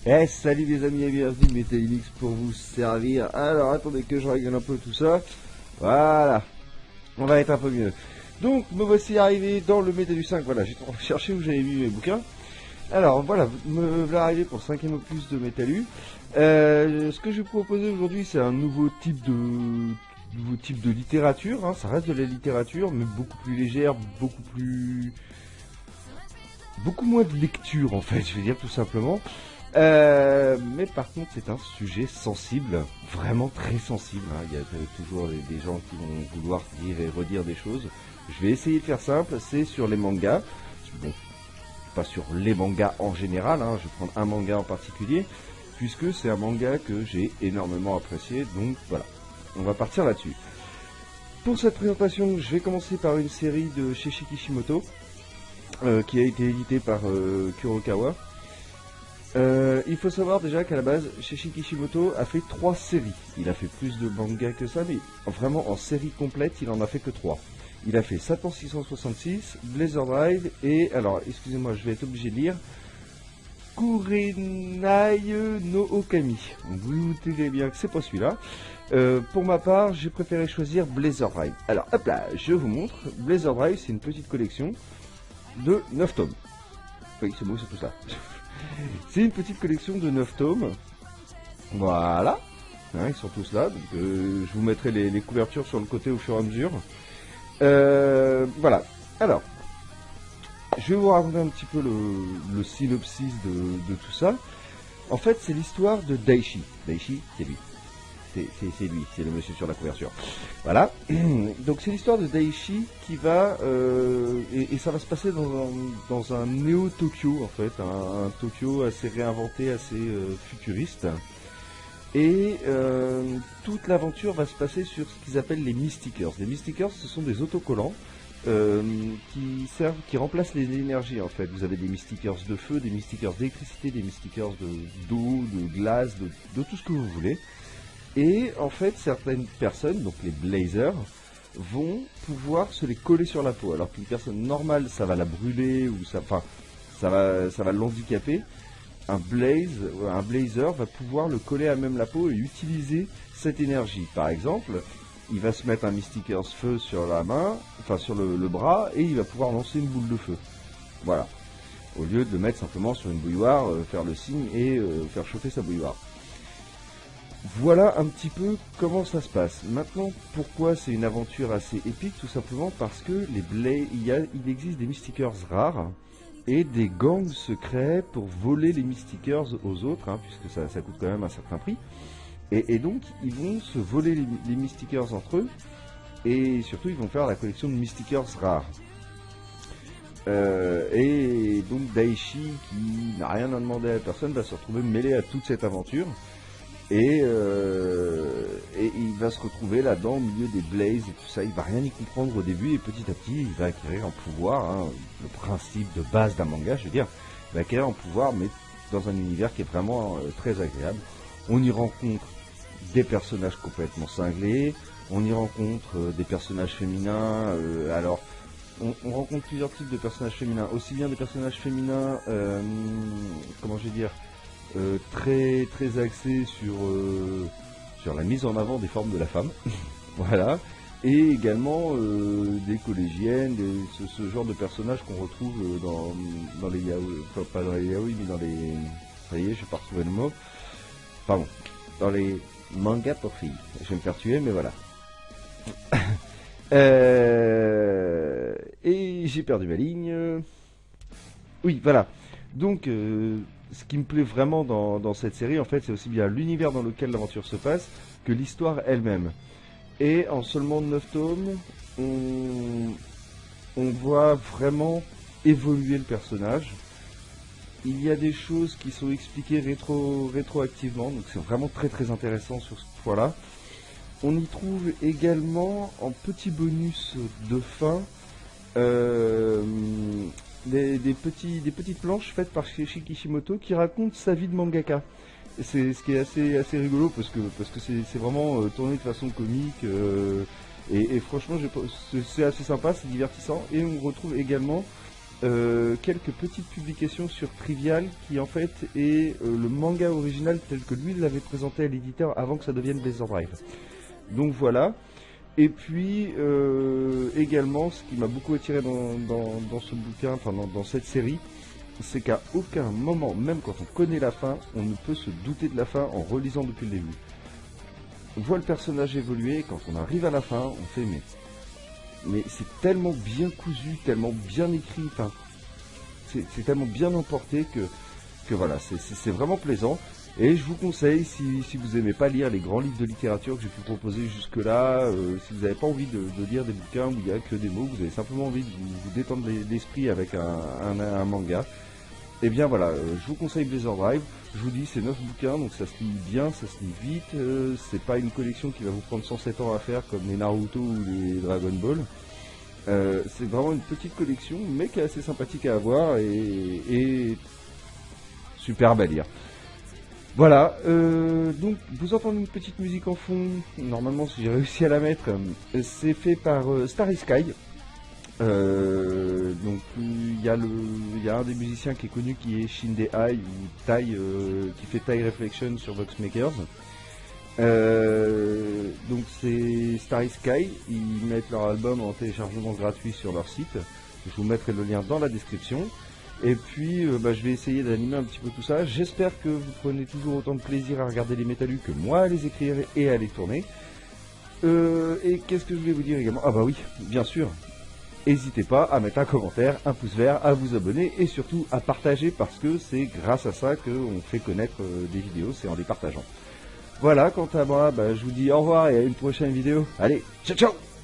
Eh, salut les amis et bienvenue Metalix pour vous servir. Alors attendez que je règle un peu tout ça. Voilà, on va être un peu mieux. Donc me voici arrivé dans le Métalus 5. Voilà, j'ai cherché où j'avais mis mes bouquins. Alors voilà, me voilà arrivé pour le 5e opus de Métalus. Ce que je vais vous proposer aujourd'hui, c'est un nouveau type de littérature. Hein. Ça reste de la littérature, mais beaucoup plus légère, beaucoup moins de lecture en fait, je vais dire tout simplement. Mais par contre, c'est un sujet sensible, vraiment très sensible. Hein. Il y a toujours des gens qui vont vouloir dire et redire des choses. Je vais essayer de faire simple, c'est sur les mangas. Bon, pas sur les mangas en général, hein. Je vais prendre un manga en particulier, puisque c'est un manga que j'ai énormément apprécié. Donc voilà, on va partir là-dessus. Pour cette présentation, je vais commencer par une série de Seishi Kishimoto, qui a été éditée par Kurokawa. Il faut savoir déjà qu'à la base, Seishi Kishimoto a fait 3 séries. Il a fait plus de mangas que ça, mais vraiment en série complète, il en a fait que 3. Il a fait Satan 666, Blazer Drive et, alors excusez-moi, je vais être obligé de lire, Kurenai no Okami. Vous doutez bien que c'est pas celui-là. Pour ma part, j'ai préféré choisir Blazer Drive. Alors hop là, je vous montre. Blazer Drive, c'est une petite collection de 9 tomes. Oui, c'est beau, c'est tout ça. C'est une petite collection de 9 tomes. Voilà. Hein, ils sont tous là. Donc, je vous mettrai les couvertures sur le côté au fur et à mesure. Voilà. Alors, je vais vous raconter un petit peu le synopsis de tout ça. En fait, c'est l'histoire de Daishi. Daishi, c'est lui. C'est lui, c'est le monsieur sur la couverture. Voilà. Donc c'est l'histoire de Daishi qui va et ça va se passer dans un néo-Tokyo en fait, un Tokyo assez réinventé, assez futuriste. Et toute l'aventure va se passer sur ce qu'ils appellent les Mystikers. Les Mystikers, ce sont des autocollants qui remplacent les énergies en fait. Vous avez des Mystikers de feu, des Mystikers d'électricité, des Mystikers d'eau, de glace, de tout ce que vous voulez. Et en fait, certaines personnes, donc les blazers, vont pouvoir se les coller sur la peau. Alors qu'une personne normale, ça va la brûler ou ça va l'handicaper. Un blazer va pouvoir le coller à même la peau et utiliser cette énergie. Par exemple, il va se mettre un Mystikers feu sur la main, enfin sur le bras, et il va pouvoir lancer une boule de feu. Voilà. Au lieu de le mettre simplement sur une bouilloire, faire le signe et faire chauffer sa bouilloire. Voilà un petit peu comment ça se passe. Maintenant, pourquoi c'est une aventure assez épique? Tout simplement parce que il existe des Mystikers rares et des gangs secrets pour voler les Mystikers aux autres, hein, puisque ça coûte quand même un certain prix. Et donc, ils vont se voler les Mystikers entre eux et surtout, ils vont faire la collection de Mystikers rares. Et donc, Daishi, qui n'a rien à demander à personne, va se retrouver mêlé à toute cette aventure. Et il va se retrouver là-dedans au milieu des blazes et tout ça. Il va rien y comprendre au début et petit à petit il va acquérir un pouvoir, hein, le principe de base d'un manga, je veux dire. Il va acquérir un pouvoir mais dans un univers qui est vraiment très agréable. On y rencontre des personnages complètement cinglés, on y rencontre des personnages féminins. Alors on rencontre plusieurs types de personnages féminins, aussi bien des personnages féminins, comment je vais dire, très très axé sur la mise en avant des formes de la femme, voilà, et également des collégiennes, ce genre de personnages qu'on retrouve dans les yaoi, enfin, pas dans les yaoi, mais dans les, ça y est, je vais pas retrouver le mot, pardon, dans les mangas pour filles. Je vais me faire tuer, mais voilà. Et j'ai perdu ma ligne. Oui, voilà. Donc ce qui me plaît vraiment dans cette série, en fait, c'est aussi bien l'univers dans lequel l'aventure se passe que l'histoire elle-même. Et en seulement 9 tomes, on voit vraiment évoluer le personnage. Il y a des choses qui sont expliquées rétroactivement, donc c'est vraiment très très intéressant sur ce point-là. On y trouve également en petit bonus de fin des petites planches faites par Seishi Kishimoto qui racontent sa vie de mangaka. C'est ce qui est assez rigolo parce que c'est vraiment tourné de façon comique et franchement c'est assez sympa, c'est divertissant. Et on retrouve également quelques petites publications sur Trivial, qui en fait est le manga original tel que lui l'avait présenté à l'éditeur avant que ça devienne Blazer Drive. Donc voilà. Et puis également, ce qui m'a beaucoup attiré dans ce bouquin, enfin dans cette série, c'est qu'à aucun moment, même quand on connaît la fin, on ne peut se douter de la fin en relisant depuis le début. On voit le personnage évoluer, et quand on arrive à la fin, on fait mais c'est tellement bien cousu, tellement bien écrit, enfin, c'est tellement bien emporté que voilà, c'est vraiment plaisant. Et je vous conseille, si vous n'aimez pas lire les grands livres de littérature que j'ai pu proposer jusque-là, si vous n'avez pas envie de lire des bouquins où il n'y a que des mots, vous avez simplement envie de vous détendre l'esprit avec un manga, et bien voilà, je vous conseille Blazer Drive. Je vous dis, c'est 9 bouquins, donc ça se lit bien, ça se lit vite, c'est pas une collection qui va vous prendre 107 ans à faire comme les Naruto ou les Dragon Ball. C'est vraiment une petite collection, mais qui est assez sympathique à avoir et superbe à lire. Voilà, donc vous entendez une petite musique en fond, normalement si j'ai réussi à la mettre, c'est fait par Starry Sky. Donc il y a un des musiciens qui est connu qui est Shinde Ai ou Tai, qui fait Tai Reflection sur Voxmakers. Donc c'est Starry Sky, ils mettent leur album en téléchargement gratuit sur leur site. Je vous mettrai le lien dans la description. Et puis je vais essayer d'animer un petit peu tout ça. J'espère que vous prenez toujours autant de plaisir à regarder les métallus que moi à les écrire et à les tourner. Et qu'est-ce que je voulais vous dire également? Ah bah oui, bien sûr. N'hésitez pas à mettre un commentaire, un pouce vert, à vous abonner et surtout à partager parce que c'est grâce à ça qu'on fait connaître des vidéos, c'est en les partageant. Voilà, quant à moi, je vous dis au revoir et à une prochaine vidéo. Allez, ciao ciao!